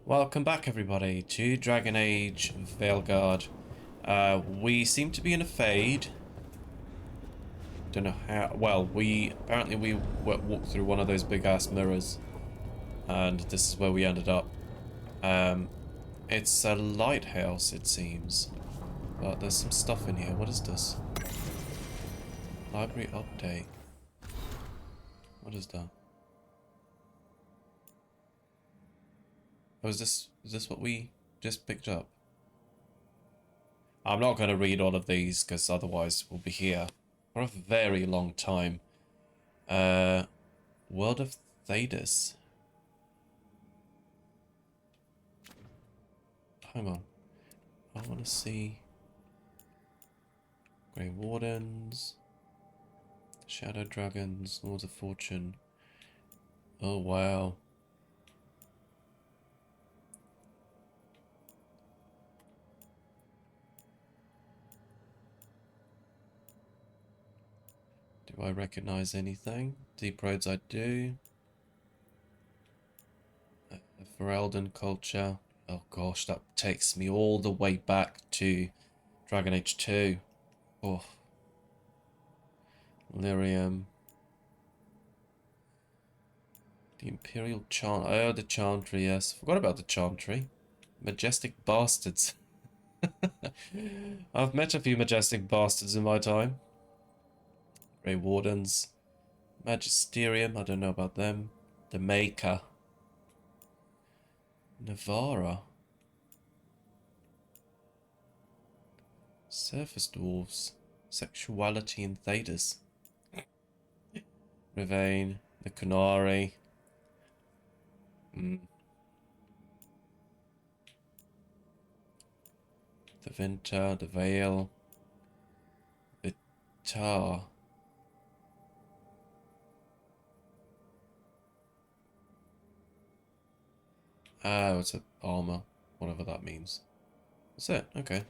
Welcome back everybody to Dragon Age Veilguard. We seem to be in a fade. Don't know how. Well, apparently we walked through one of those big ass mirrors, and this is where we ended up. It's a lighthouse, it seems, but there's some stuff in here. What is this? Library update. What is that? Oh, is this what we just picked up? I'm not going to read all of these because otherwise we'll be here for a very long time. World of Thedas. Hang on. I want to see Grey Wardens, Shadow Dragons, Lords of Fortune. Oh wow. Do I recognize anything? Deep Roads I do. Ferelden culture. Oh gosh, that takes me all the way back to Dragon Age 2. Oh. Lyrium. The Imperial Chant. Oh, the Chantry, yes. Forgot about the Chantry. Majestic Bastards. I've met a few Majestic Bastards in my time. Grey Wardens. Magisterium, I don't know about them. The Maker. Navara. Surface Dwarves. Sexuality in Thedas. Rivain. The Canary. The Vinter. The Veil. The Tar. Oh, it's an armor. Whatever that means. That's it. Okay.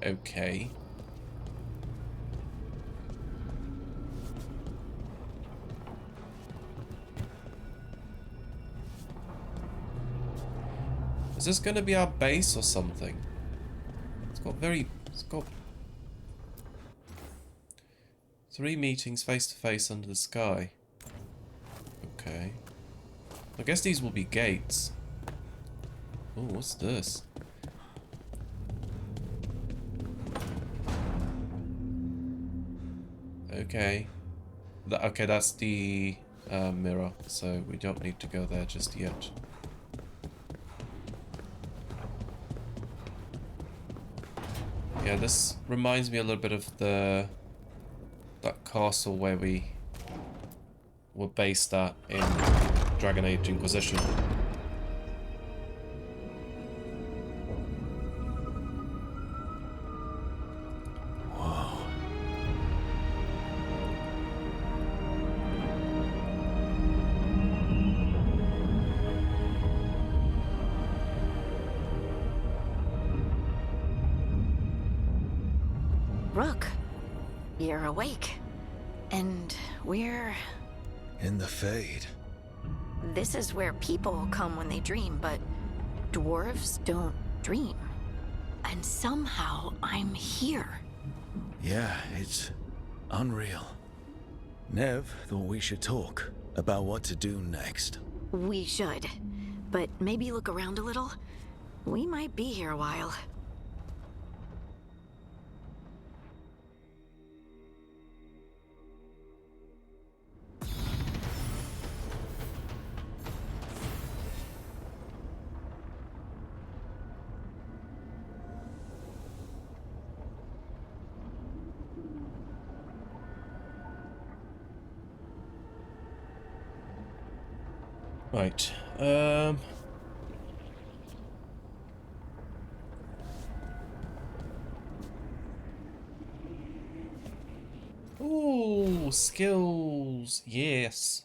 Okay. Is this going to be our base or something? It's got 3 meetings face to face under the sky. Okay. I guess these will be gates. Oh, what's this? Okay. Okay, that's the mirror, so we don't need to go there just yet. Yeah, this reminds me a little bit of that castle where we were based at in Dragon Age Inquisition. Rook, you're awake. And we're... in the Fade. This is where people come when they dream, but dwarves don't dream. And somehow I'm here. Yeah, it's unreal. Nev thought we should talk about what to do next. We should. But maybe look around a little. We might be here a while. Right. Ooh, skills. Yes.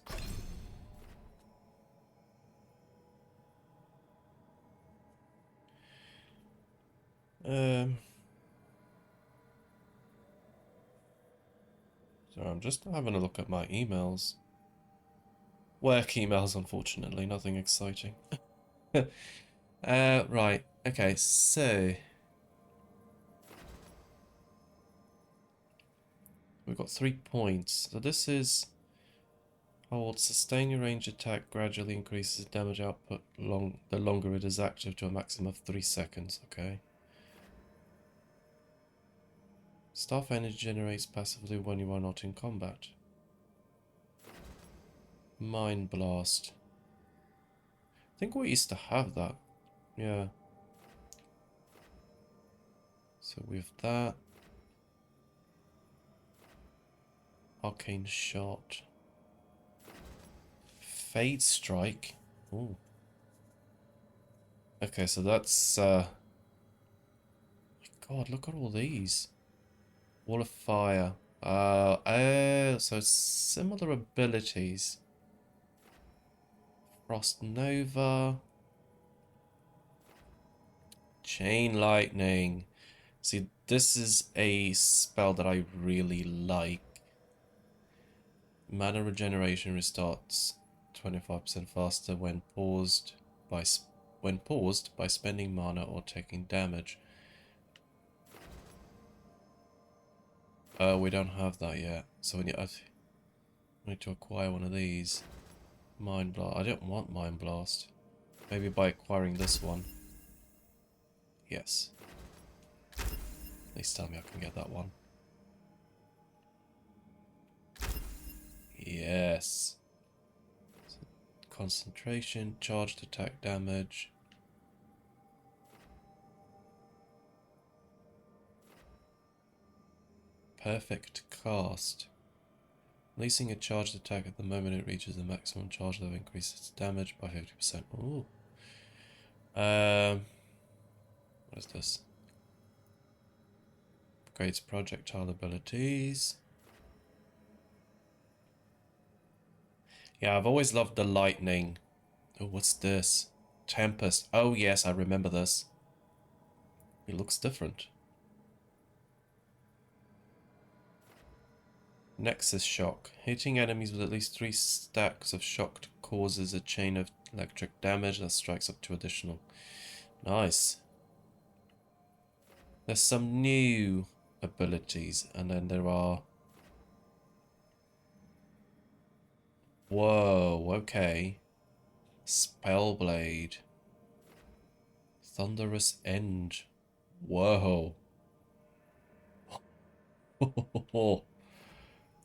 Um, so I'm just having a look at my emails. Work emails, unfortunately, nothing exciting. Right, okay, so we've got 3 points. So this is hold, sustain your range attack gradually increases damage output the longer it is active to a maximum of 3 seconds, okay. Staff energy generates passively when you are not in combat. Mind Blast. I think we used to have that. Yeah. So with that. Arcane Shot. Fade Strike. Ooh. Okay, so that's my God, look at all these. Wall of Fire. Oh, so similar abilities. Frost Nova. Chain Lightning. See, this is a spell that I really like. Mana regeneration restarts 25% faster when paused by spending mana or taking damage. We don't have that yet, so we need to acquire one of these. Mind Blast. I don't want Mind Blast. Maybe by acquiring this one. Yes. Please tell me I can get that one. Yes. Concentration, charged attack damage. Perfect cast. Releasing a charged attack at the moment it reaches the maximum charge level increases its damage by 50%. Ooh. What is this? Upgrades projectile abilities. Yeah, I've always loved the lightning. Oh, what's this? Tempest. Oh yes, I remember this. It looks different. Nexus Shock. Hitting enemies with at least 3 stacks of shock causes a chain of electric damage that strikes up to additional. Nice. There's some new abilities, and then there are... Whoa, okay. Spellblade. Thunderous End. Whoa.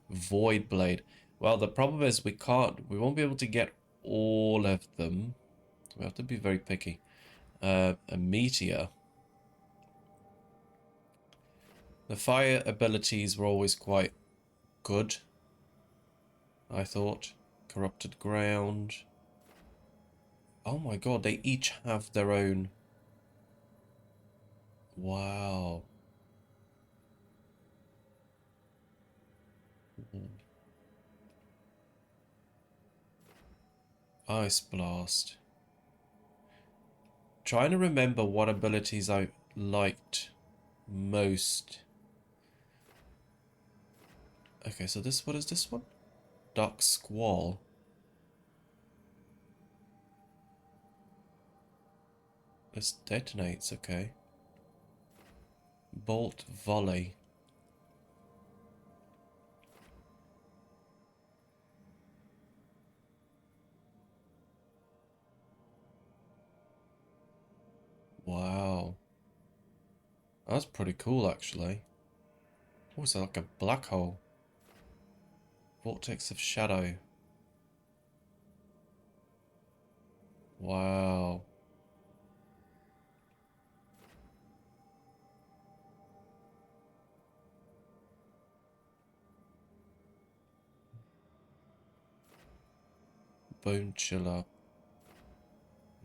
Void Blade. Well, the problem is we won't be able to get all of them. We have to be very picky. A Meteor. The fire abilities were always quite good, I thought. Corrupted Ground. Oh my god, they each have their own. Wow. Ice Blast. Trying to remember what abilities I liked most. Okay, so what is this one? Dark Squall. This detonates, okay. Bolt Volley. Wow. That's pretty cool, actually. Oh, is that like a black hole? Vortex of Shadow. Wow. Bone Chiller.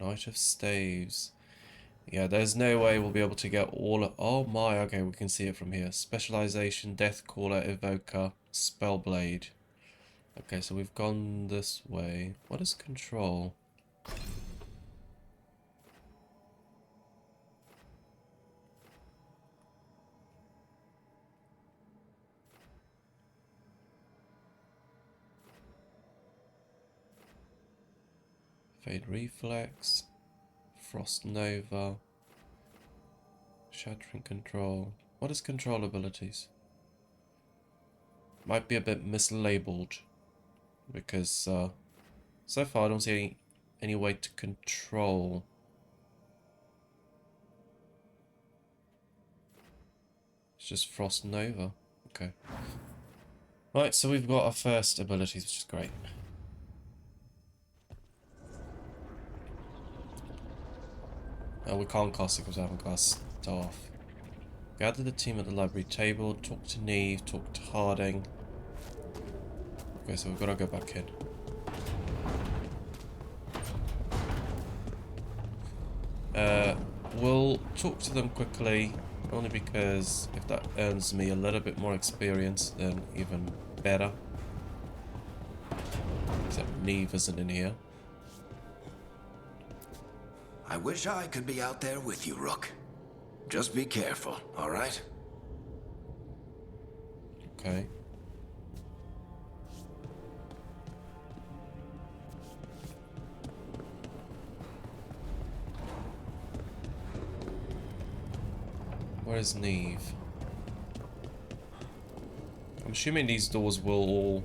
Knight of Staves. Yeah, there's no way we'll be able to get all of... Oh my, okay, we can see it from here. Specialization, Death Caller, Evoker, Spellblade. Okay, so we've gone this way. What is control? Fade Reflex. Frost Nova. Shattering Control. What is control abilities? Might be a bit mislabeled. Because so far I don't see any way to control. It's just Frost Nova. Okay. Right, so we've got our first abilities, which is great. We can't cast it because I haven't cast Staff. Gather the team at the library table, talk to Neve, talk to Harding. Okay, so we've got to go back in. We'll talk to them quickly, only because if that earns me a little bit more experience, then even better. Except Neve isn't in here. I wish I could be out there with you, Rook. Just be careful, all right? Okay. Where is Neve? I'm assuming these doors will all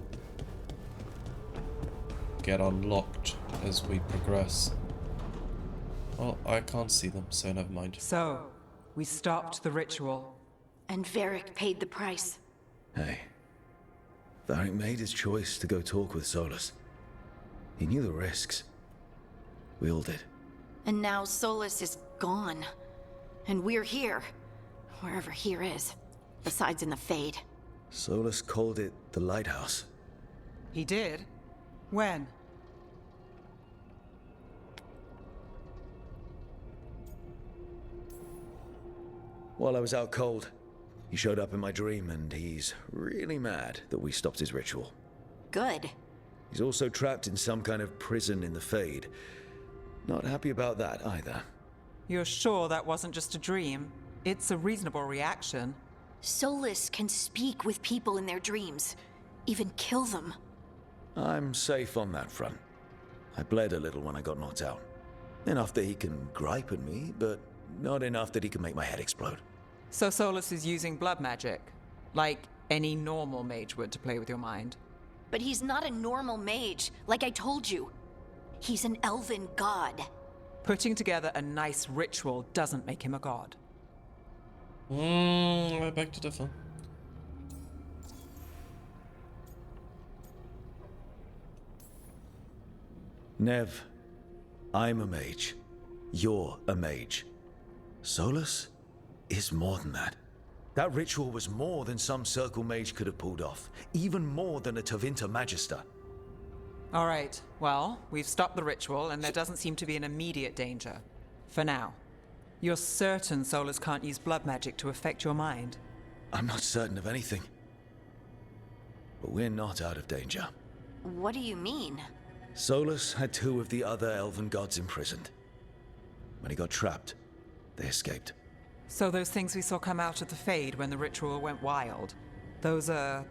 get unlocked as we progress. Well, I can't see them, so never mind. So, we stopped the ritual. And Varric paid the price. Hey. Varric made his choice to go talk with Solus. He knew the risks. We all did. And now Solus is gone. And we're here. Wherever here is. Besides in the Fade. Solus called it the Lighthouse. He did? When? While I was out cold, he showed up in my dream and he's really mad that we stopped his ritual. Good. He's also trapped in some kind of prison in the Fade. Not happy about that either. You're sure that wasn't just a dream? It's a reasonable reaction. Solus can speak with people in their dreams. Even kill them. I'm safe on that front. I bled a little when I got knocked out. Enough that he can gripe at me, but not enough that he can make my head explode. So Solus is using blood magic, like any normal mage would to play with your mind. But he's not a normal mage, like I told you. He's an elven god. Putting together a nice ritual doesn't make him a god. I beg to differ. Nev, I'm a mage. You're a mage. Solus is more than that. That ritual was more than some circle mage could have pulled off. Even more than a Tevinter Magister. All right, well, we've stopped the ritual and there doesn't seem to be an immediate danger. For now. You're certain Solus can't use blood magic to affect your mind? I'm not certain of anything. But we're not out of danger. What do you mean? Solus had two of the other elven gods imprisoned. When he got trapped, they escaped. So those things we saw come out of the Fade when the ritual went wild, those are...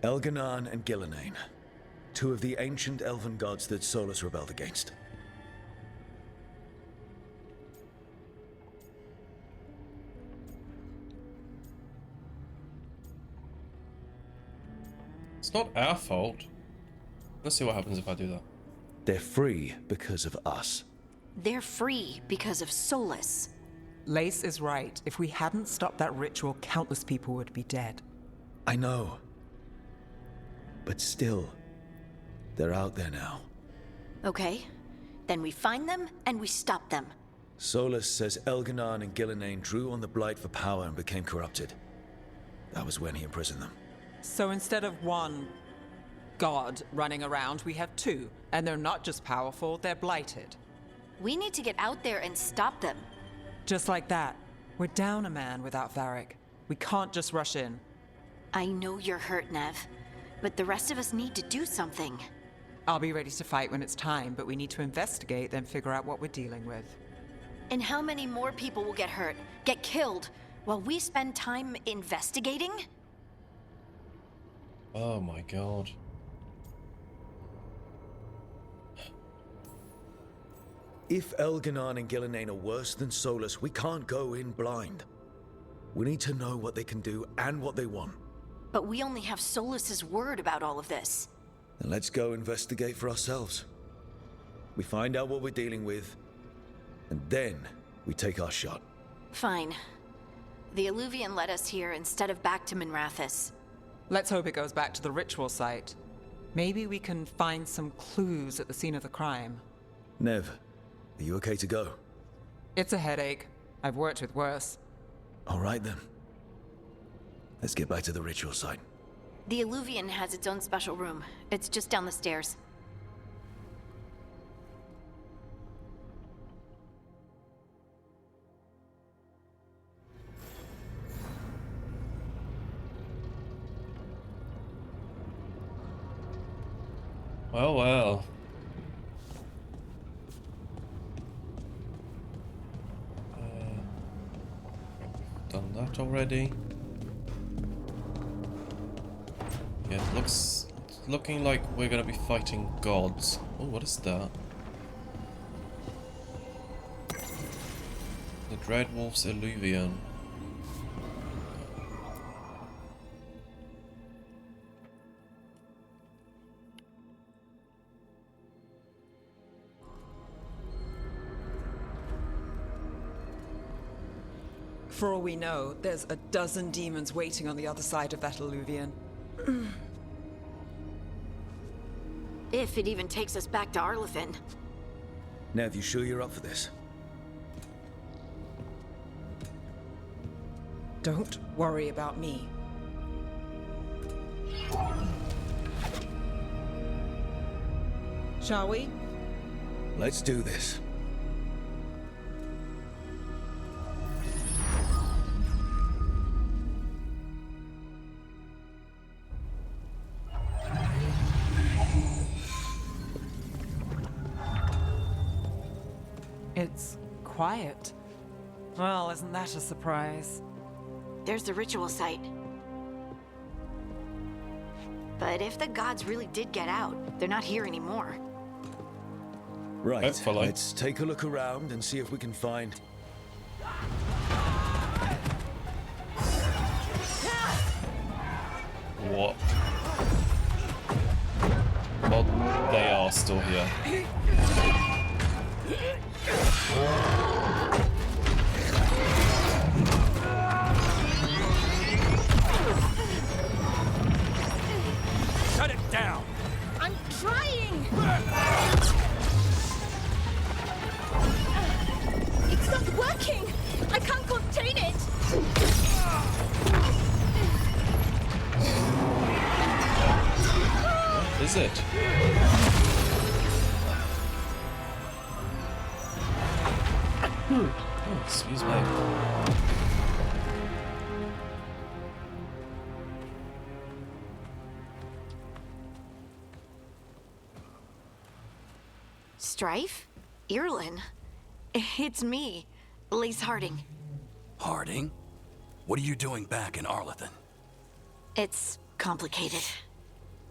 Elganan and Gillenane. Two of the ancient elven gods that Solus rebelled against. It's not our fault. Let's see what happens if I do that. They're free because of us. They're free because of Solus. Lace is right. If we hadn't stopped that ritual, countless people would be dead. I know. But still, they're out there now. Okay, then we find them and we stop them. Solus says Elganan and Gillenane drew on the Blight for power and became corrupted. That was when he imprisoned them. So instead of one god running around, we have two. And they're not just powerful, they're blighted. We need to get out there and stop them. Just like that. We're down a man without Varric. We can't just rush in. I know you're hurt, Nev, but the rest of us need to do something. I'll be ready to fight when it's time, but we need to investigate, then figure out what we're dealing with. And how many more people will get hurt, get killed, while we spend time investigating? Oh my god. If Elganon and Gillenane are worse than Solus, we can't go in blind. We need to know what they can do and what they want. But we only have Solus's word about all of this. Then let's go investigate for ourselves. We find out what we're dealing with, and then we take our shot. Fine. The Illuvian led us here instead of back to Minrathous. Let's hope it goes back to the ritual site. Maybe we can find some clues at the scene of the crime. Nev, are you okay to go? It's a headache. I've worked with worse. All right then. Let's get back to the ritual site. The Illuvian has its own special room. It's just down the stairs. Well, well. Done that already. Yeah, it's looking like we're gonna be fighting gods. Oh, what is that? The Dreadwolf's Illuvian. For all we know, there's a dozen demons waiting on the other side of that Illuvian. If it even takes us back to Arlethan. Nev, you sure you're up for this? Don't worry about me. Shall we? Let's do this. It's quiet. Well, isn't that a surprise? There's the ritual site. But if the gods really did get out, they're not here anymore. Right, Hopefully. let's take a look around and see if we can find... What? Well, they are still here. Shut it down! I'm trying! It's not working! I can't contain it! What is it? Oh, excuse me. Strife? Irlin? It's me, Lace Harding. Harding? What are you doing back in Arlethan? It's complicated.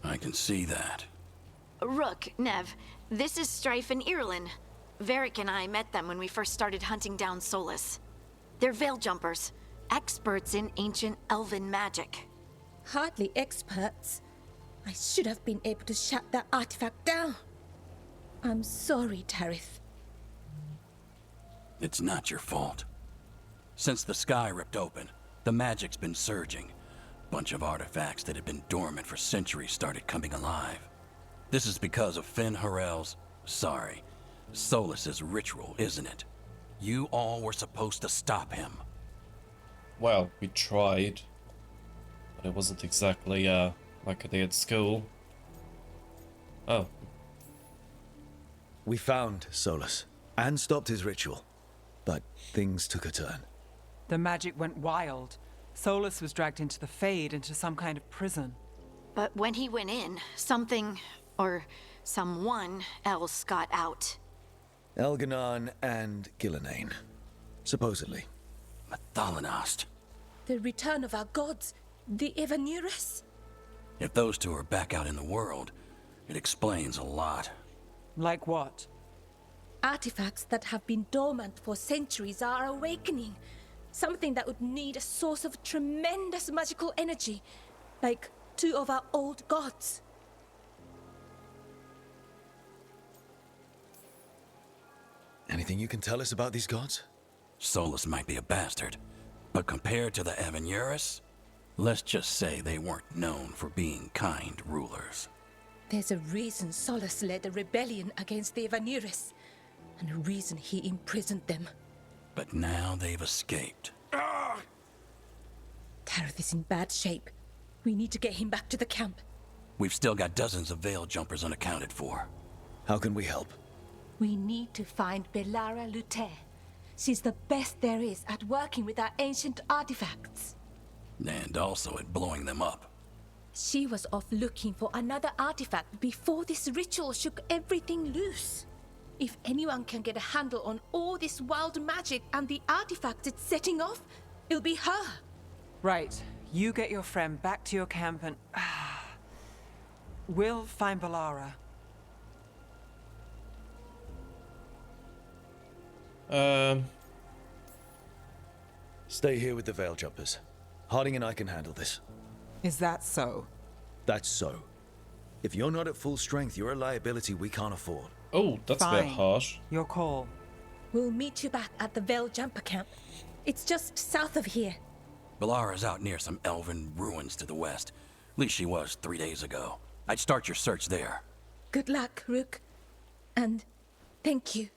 I can see that. Rook, Nev, this is Strife and Irlin. Varric and I met them when we first started hunting down Solus. They're veil jumpers, experts in ancient elven magic. Hardly experts. I should have been able to shut that artifact down. I'm sorry, Tarith. It's not your fault. Since the sky ripped open, the magic's been surging. Bunch of artifacts that had been dormant for centuries started coming alive. This is because of Finn Harel's, Solus's ritual, isn't it? You all were supposed to stop him. Well, we tried. But it wasn't exactly, like a day at school. Oh. We found Solus, and stopped his ritual. But things took a turn. The magic went wild. Solus was dragged into the Fade, into some kind of prison. But when he went in, something, or someone else got out. Elganon and Gillenane. Supposedly. Mathalanost. The return of our gods, the Evanurus. If those two are back out in the world, it explains a lot. Like what? artifacts that have been dormant for centuries are awakening. Something that would need a source of tremendous magical energy, like two of our old gods. Anything you can tell us about these gods? Solus might be a bastard, but compared to the Avenuris, let's just say they weren't known for being kind rulers. There's a reason Solus led a rebellion against the Evanuris, and a reason he imprisoned them. But now they've escaped. Tareth is in bad shape. We need to get him back to the camp. We've still got dozens of Veil Jumpers unaccounted for. How can we help? We need to find Belara Luther. She's the best there is at working with our ancient artifacts. And also at blowing them up. She was off looking for another artifact before this ritual shook everything loose. If anyone can get a handle on all this wild magic and the artifacts it's setting off, it'll be her. Right. You get your friend back to your camp and... we'll find Belara. Stay here with the Veil Jumpers. Harding and I can handle this. Is that so? That's so. If you're not at full strength, you're a liability we can't afford. Oh, that's a bit Fine. harsh. Your call. We'll meet you back at the Veil Jumper camp. It's just south of here. Belara's out near some elven ruins to the west. At least she was 3 days ago. I'd start your search there. Good luck, Rook. And thank you.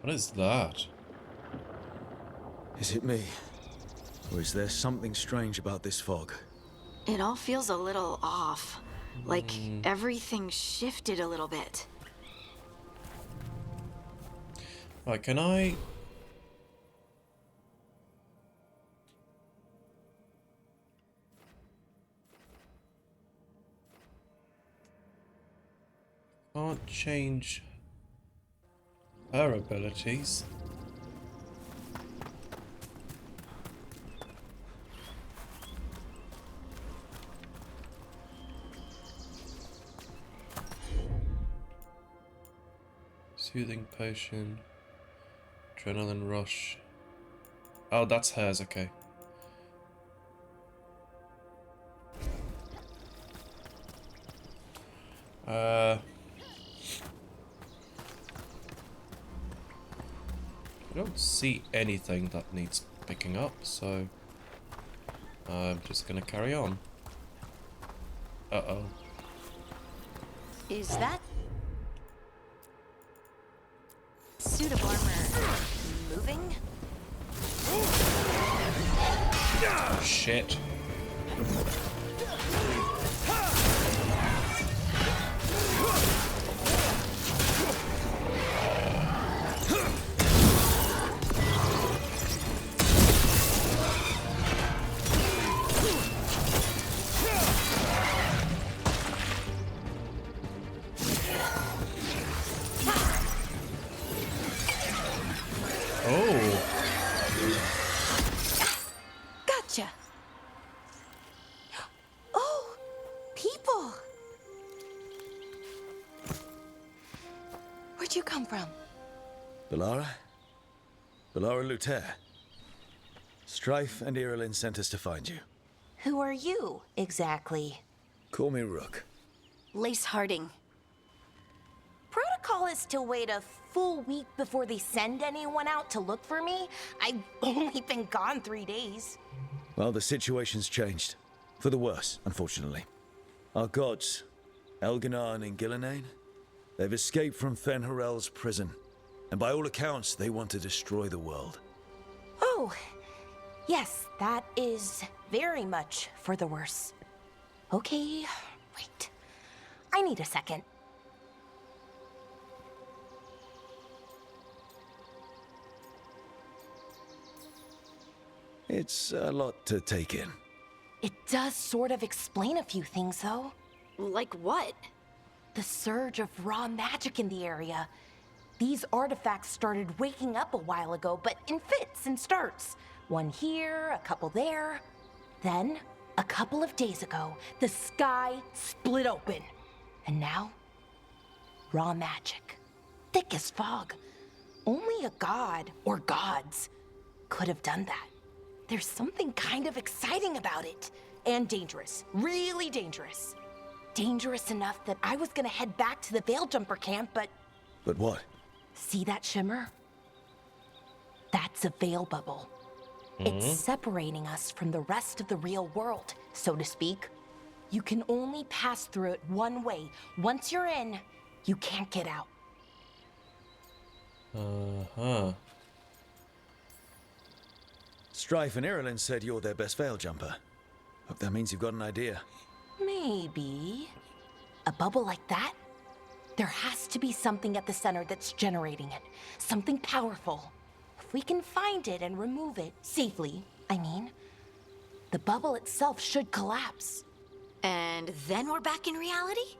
What is that? Is it me? Or is there something strange about this fog? It all feels a little off. Like everything shifted a little bit. Right, can I... Can't change her abilities. Soothing potion, adrenaline rush. Oh, that's hers, okay. I don't see anything that needs picking up, so I'm just gonna carry on. Uh-oh. Is that suit of armor moving? Shit. Oh. Gotcha. Oh, people. Where'd you come from? Belara? Belara Luther. Strife and Irilin sent us to find you. Who are you, exactly? Call me Rook. Lace Harding. Protocol is to wait a full week before they send anyone out to look for me. I've only been gone 3 days. Well, the situation's changed. For the worse, unfortunately. Our gods, Elganar and Gillinane, they've escaped from Fen'Harel's prison. And by all accounts, they want to destroy the world. Oh, yes, that is very much for the worse. Okay, wait. I need a second. It's a lot to take in. It does sort of explain a few things, though. Like what? The surge of raw magic in the area. These artifacts started waking up a while ago, but in fits and starts. One here, a couple there. Then, a couple of days ago, the sky split open. And now, raw magic. Thick as fog. Only a god, or gods, could have done that. There's something kind of exciting about it. And dangerous. Really dangerous. Dangerous enough that I was gonna head back to the Veilgjumper camp, but... But what? See that shimmer? That's a veil bubble. It's separating us from the rest of the real world, so to speak. You can only pass through it one way. Once you're in, you can't get out. Uh-huh. Strife and Irulan said you're their best veil jumper. Hope that means you've got an idea. Maybe. A bubble like that? There has to be something at the center that's generating it. Something powerful. If we can find it and remove it, safely, I mean, the bubble itself should collapse. And then we're back in reality?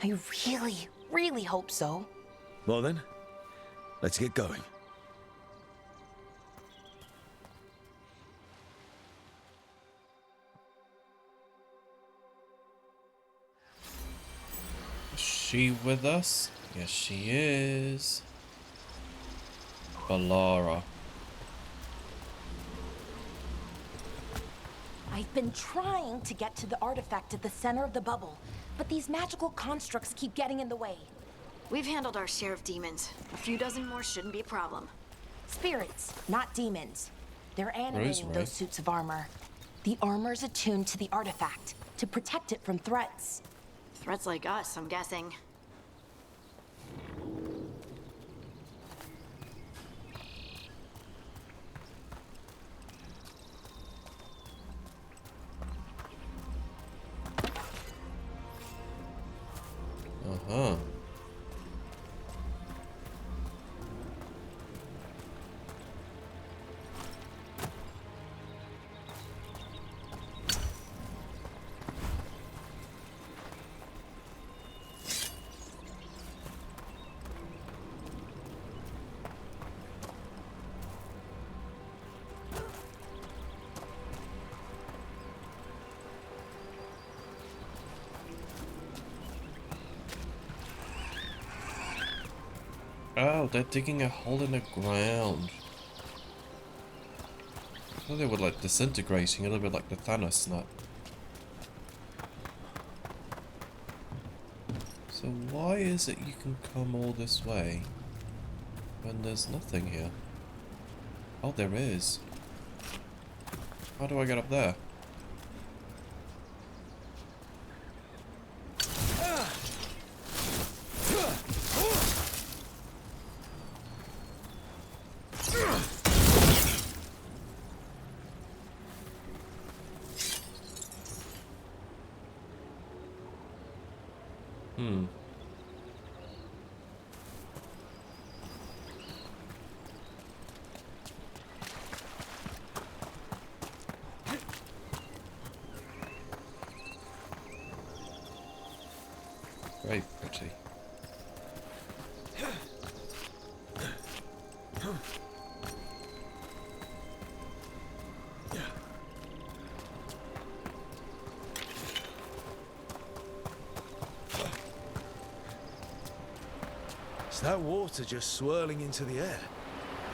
I really, really hope so. Well then, let's get going. Is she with us? Yes, she is. Balara. I've been trying to get to the artifact at the center of the bubble, but these magical constructs keep getting in the way. We've handled our share of demons. A few dozen more shouldn't be a problem. Spirits, not demons. They're animating right. those suits of armor. The armor's attuned to the artifact to protect it from threats. Threats like us, I'm guessing. Uh-huh. Oh, they're digging a hole in the ground. I thought they were like disintegrating, a little bit like the Thedas snap. So why is it you can come all this way when there's nothing here? Oh, there is. How do I get up there? Very pretty. Is that water just swirling into the air?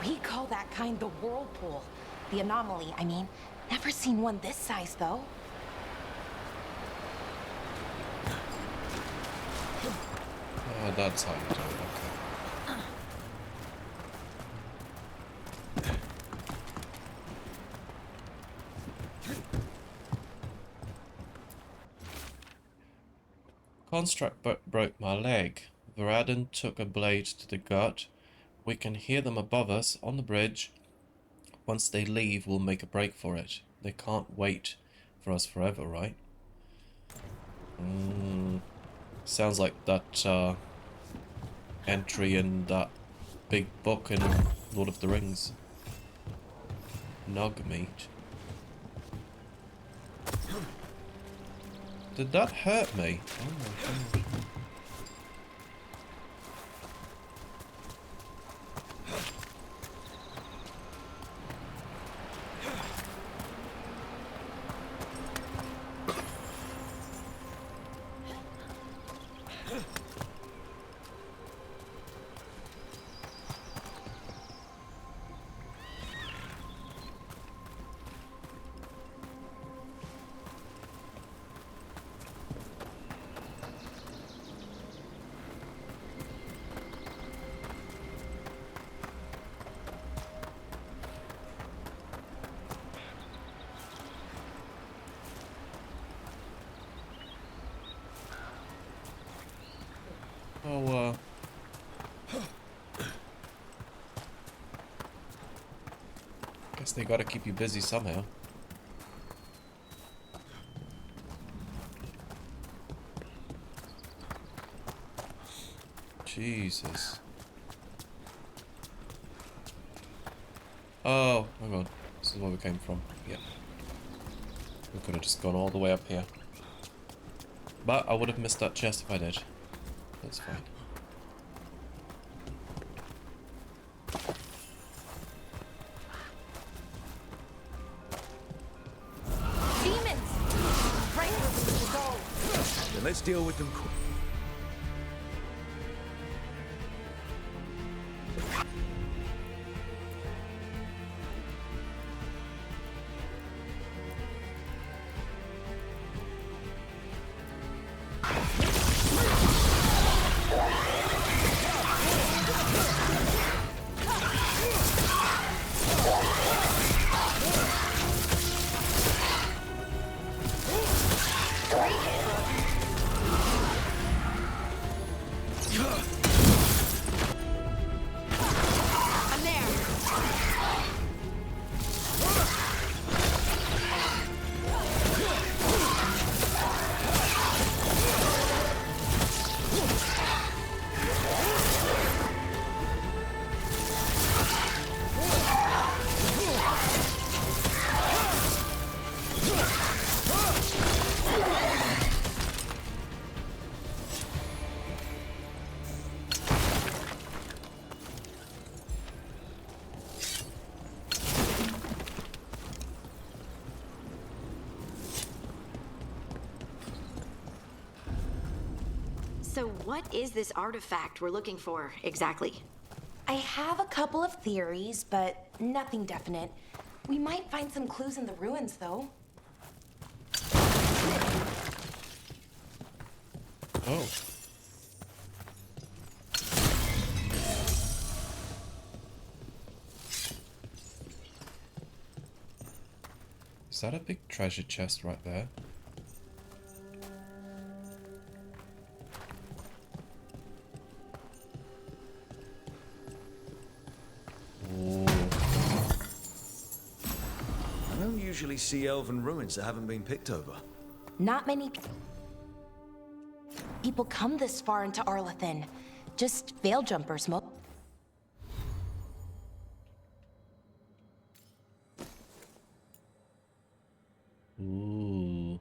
We call that kind the whirlpool. The anomaly, I mean. Never seen one this size, though. Oh, that's how you do it, okay. Construct broke my leg. Varadin took a blade to the gut. We can hear them above us on the bridge. Once they leave, we'll make a break for it. They can't wait for us forever, right? Sounds like that entry in that big book in Lord of the Rings. Nog meat. Did that hurt me? Oh my God. Oh, guess they gotta keep you busy somehow. Jesus. Oh, hang on. This is where we came from. Yep. We could have just gone all the way up here. But I would have missed that chest if I did. That's fine. Demons! Right where we need to go. Then let's deal with them quick. So what is this artifact we're looking for, exactly? I have a couple of theories, but nothing definite. We might find some clues in the ruins, though. Oh. Is that a big treasure chest right there? I don't usually see elven ruins that haven't been picked over. Not many people come this far into Arlathan. Just veil jumpers, Ooh.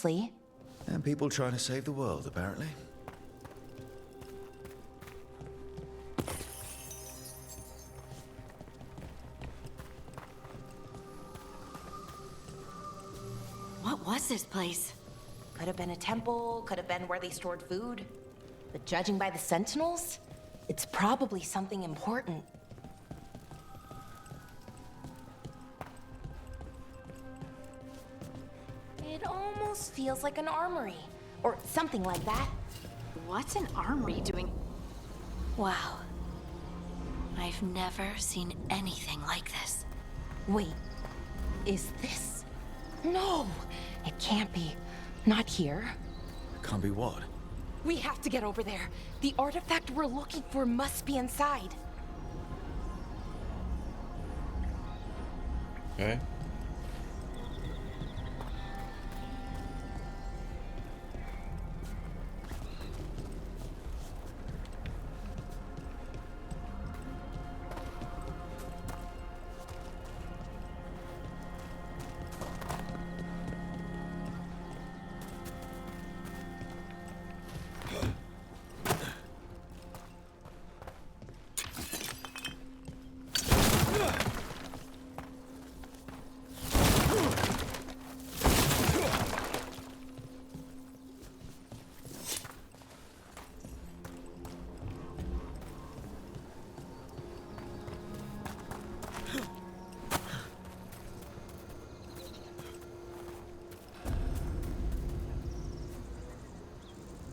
mostly. And people trying to save the world, apparently. What was this place? Could have been a temple, could have been where they stored food. But judging by the sentinels, it's probably something important. It almost feels like an armory, or something like that. What's an armory doing? Wow. I've never seen anything like this. Wait, is this? No, it can't be. Not here. Can't be what? We have to get over there. The artifact we're looking for must be inside. Okay.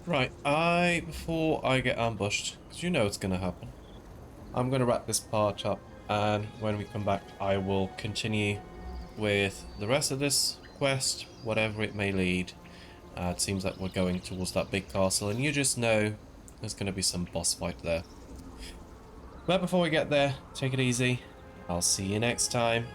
Right, before I get ambushed, because you know it's going to happen, I'm going to wrap this part up, and when we come back, I will continue with the rest of this quest, whatever it may lead. It seems like we're going towards that big castle, and you just know there's going to be some boss fight there. But before we get there, take it easy. I'll see you next time.